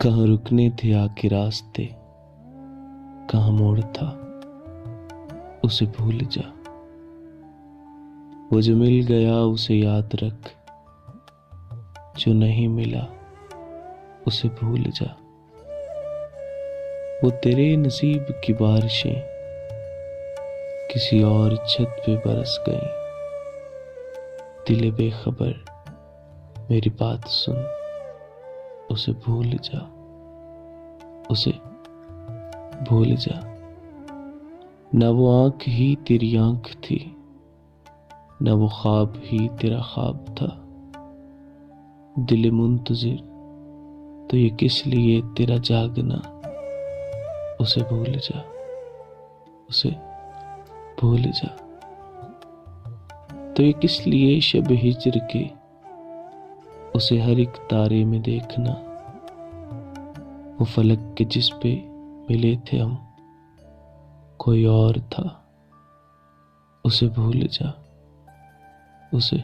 कहाँ रुकने थे आखिर रास्ते, कहाँ मोड़ था उसे भूल जा। वो जो मिल गया उसे याद रख, जो नहीं मिला उसे भूल जा। वो तेरे नसीब की बारिशें किसी और छत पे बरस गईं। दिले बेखबर मेरी बात सुन, उसे भूल जा, उसे भूल जा। न वो आंख ही तेरी आंख थी, न वो ख्वाब ही तेरा ख्वाब था। दिल मुंतजिर तो ये किस लिए तेरा जागना, उसे भूल जा, उसे भूल जा। तो ये किस लिए शब हिज्र के उसे हर एक तारे में देखना। वो फलक के जिस पे मिले थे हम कोई और था, उसे भूल जा, उसे